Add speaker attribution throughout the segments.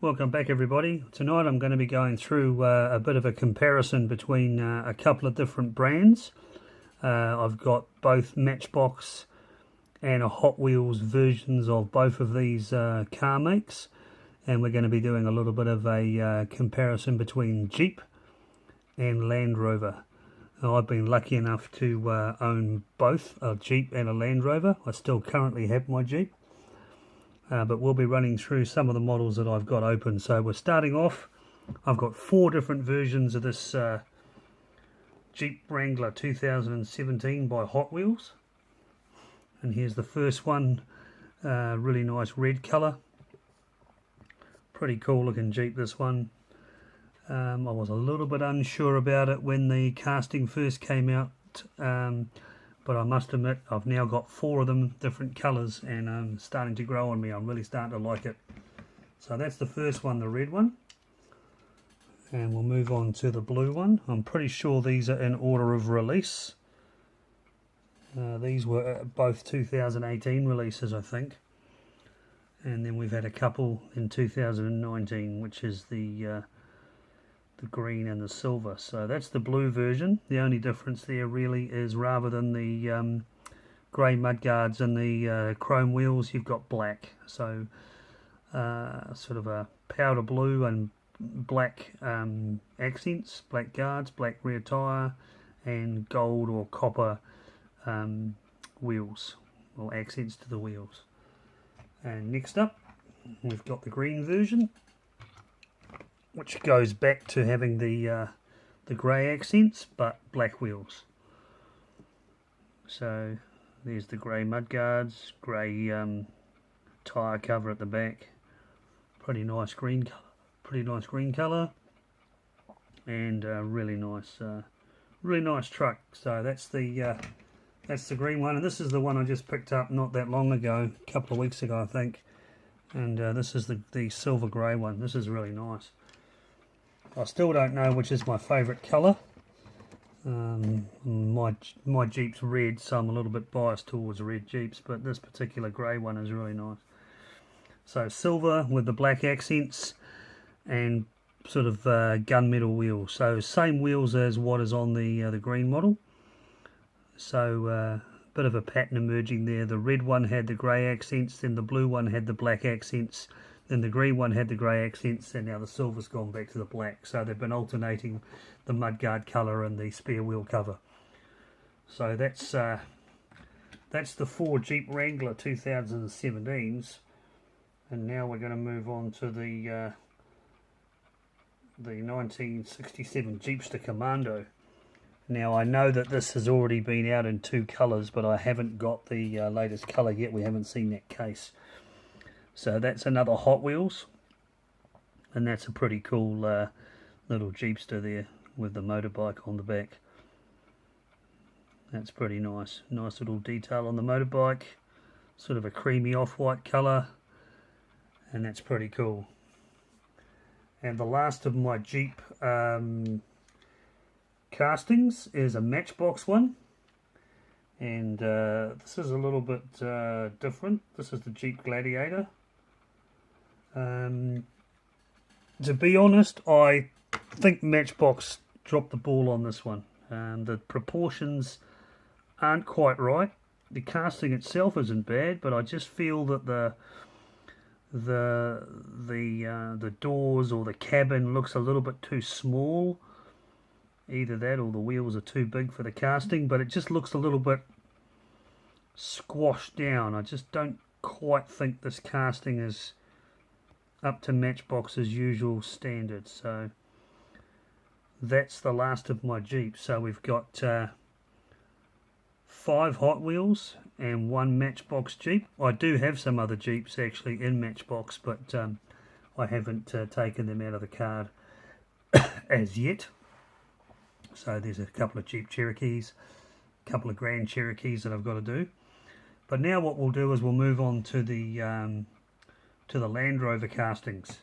Speaker 1: Welcome back everybody. Tonight I'm going to be going through a bit of a comparison between a couple of different brands. I've got both Matchbox and a Hot Wheels versions of both of these car makes, and we're going to be doing a little bit of a comparison between Jeep and Land Rover. Now, I've been lucky enough to own both a Jeep and a Land Rover. I still currently have my Jeep. But we'll be running through some of the models that I've got open. So we're starting off. I've got 4 different versions of this Jeep Wrangler 2017 by Hot Wheels. And here's the first one, really nice red colour. Pretty cool looking Jeep, this one. I was a little bit unsure about it when the casting first came out. But I must admit, I've now got 4 of them, different colours, and starting to grow on me. I'm really starting to like it. So that's the first one, the red one. And we'll move on to the blue one. I'm pretty sure these are in order of release. These were both 2018 releases, I think. And then we've had a couple in 2019, which is the green and the silver. So that's the blue version. The only difference there really is, rather than the grey mudguards and the chrome wheels, you've got black. So sort of a powder blue and black accents, black guards, black rear tyre, and gold or copper wheels, or accents to the wheels. And next up we've got the green version, which goes back to having the grey accents but black wheels. So there's the grey mudguards, grey tyre cover at the back. Pretty nice green colour, and really nice truck. So that's the green one, and this is the one I just picked up not that long ago, a couple of weeks ago I think. And this is the silver grey one. This is really nice. I still don't know which is my favourite colour. My Jeep's red, so I'm a little bit biased towards red Jeeps, but this particular grey one is really nice. So silver with the black accents and sort of gunmetal wheels. So same wheels as what is on the green model. So bit of a pattern emerging there. The red one had the grey accents, then the blue one had the black accents, then the green one had the grey accents, and now the silver's gone back to the black. So they've been alternating the mudguard colour and the spare wheel cover. So that's the 4 Jeep Wrangler 2017s, and now we're going to move on to the 1967 Jeepster Commando. Now I know that this has already been out in 2 colours, but I haven't got the latest colour yet. We haven't seen that case. So that's another Hot Wheels, and that's a pretty cool little Jeepster there with the motorbike on the back. That's pretty nice. Nice little detail on the motorbike, sort of a creamy off-white colour, and that's pretty cool. And the last of my Jeep castings is a Matchbox one, and this is a little bit different. This is the Jeep Gladiator. To be honest, I think Matchbox dropped the ball on this one. The proportions aren't quite right. The casting itself isn't bad, but I just feel that the doors or the cabin looks a little bit too small. Either that or the wheels are too big for the casting, but it just looks a little bit squashed down. I just don't quite think this casting is up to Matchbox's usual standards. So that's the last of my Jeeps. So we've got 5 Hot Wheels and 1 Matchbox Jeep. I do have some other Jeeps actually in Matchbox, but I haven't taken them out of the card as yet. So there's a couple of Jeep Cherokees, a couple of Grand Cherokees that I've got to do. But now what we'll do is we'll move on to the Landrover castings.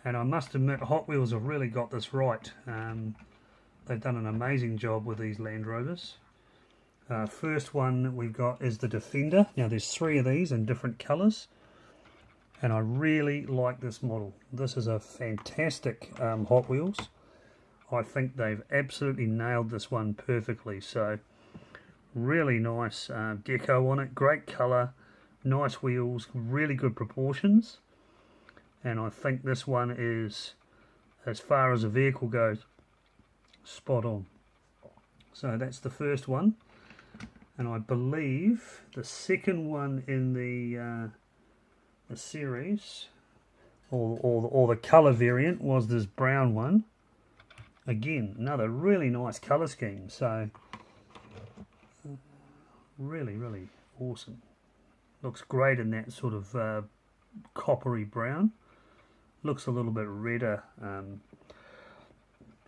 Speaker 1: And I must admit, Hot Wheels have really got this right. They've done an amazing job with these Landrovers. First one we've got is the Defender. Now there's 3 of these in different colours. and I really like this model. This is a fantastic Hot Wheels. I think they've absolutely nailed this one perfectly. So really nice deco on it, great colour, nice wheels, really good proportions, and I think this one is, as far as a vehicle goes, spot on. So that's the first one, and I believe the second one in the series, or the colour variant, was this brown one. Again, another really nice colour scheme. So really awesome. Looks great in that sort of coppery brown. Looks a little bit redder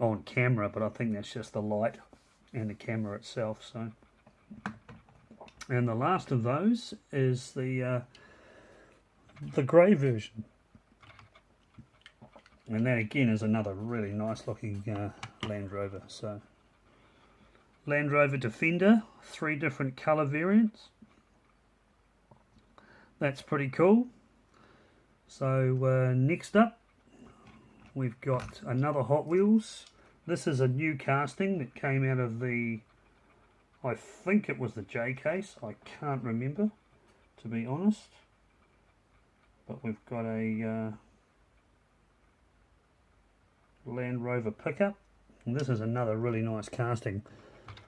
Speaker 1: on camera, but I think that's just the light and the camera itself. So, and the last of those is the grey version, and that again is another really nice looking Land Rover. So Land Rover Defender, 3 different colour variants. That's pretty cool. So next up, we've got another Hot Wheels. This is a new casting that came out of the, I think it was the J case. I can't remember, to be honest. But we've got a Land Rover pickup. And this is another really nice casting.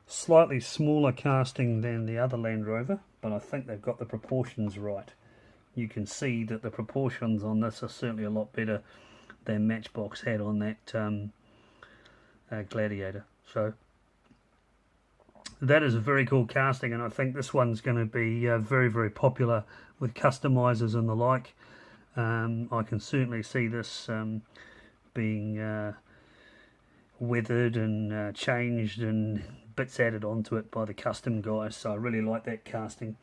Speaker 1: Slightly smaller casting than the other Land Rover, but I think they've got the proportions right. You can see that the proportions on this are certainly a lot better than Matchbox had on that Gladiator. So that is a very cool casting, and I think this one's going to be very popular with customizers and the like. I can certainly see this being weathered and changed and bits added onto it by the custom guys, so I really like that casting.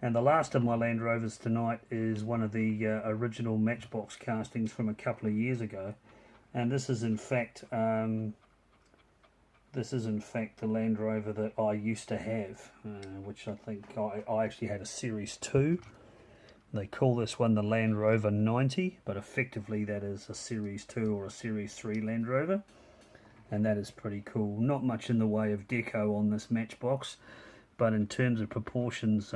Speaker 1: And the last of my Land Rovers tonight is one of the original Matchbox castings from a couple of years ago, and this is in fact the Land Rover that I used to have, which I think I actually had a Series 2. They call this one the Land Rover 90, but effectively that is a Series 2 or a Series 3 Land Rover. And that is pretty cool. Not much in the way of deco on this Matchbox, but in terms of proportions,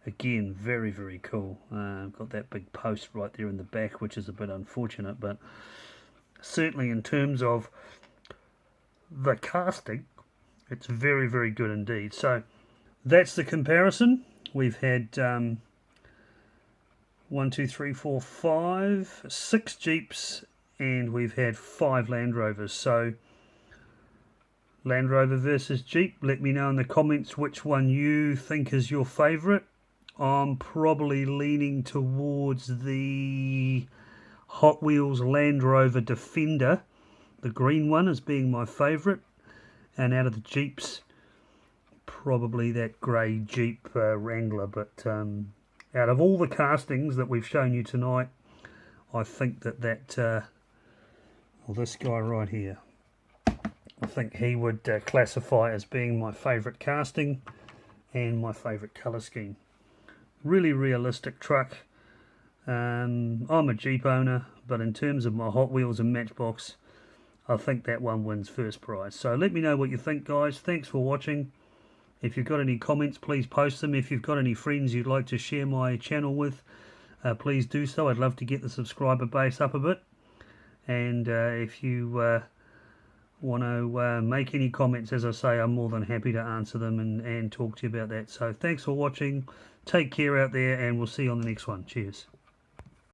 Speaker 1: again, very cool. Got that big post right there in the back, which is a bit unfortunate, but certainly in terms of the casting, it's very good indeed. So that's the comparison. We've had 1, 2, 3, 4, 5, 6 Jeeps, and we've had 5 Land Rovers. So Land Rover versus Jeep, let me know in the comments which one you think is your favourite. I'm probably leaning towards the Hot Wheels Land Rover Defender, the green one, as being my favourite, and out of the Jeeps, probably that grey Jeep Wrangler. But out of all the castings that we've shown you tonight, I think that well, this guy right here, I think he would classify as being my favourite casting and my favourite colour scheme. Really realistic truck. I'm a Jeep owner, but in terms of my Hot Wheels and Matchbox, I think that one wins first prize. So let me know what you think, guys. Thanks for watching. If you've got any comments, please post them. If you've got any friends you'd like to share my channel with, please do so. I'd love to get the subscriber base up a bit. And if you want to make any comments, as I say, I'm more than happy to answer them and talk to you about that. So thanks for watching. Take care out there, and we'll see you on the next one. Cheers.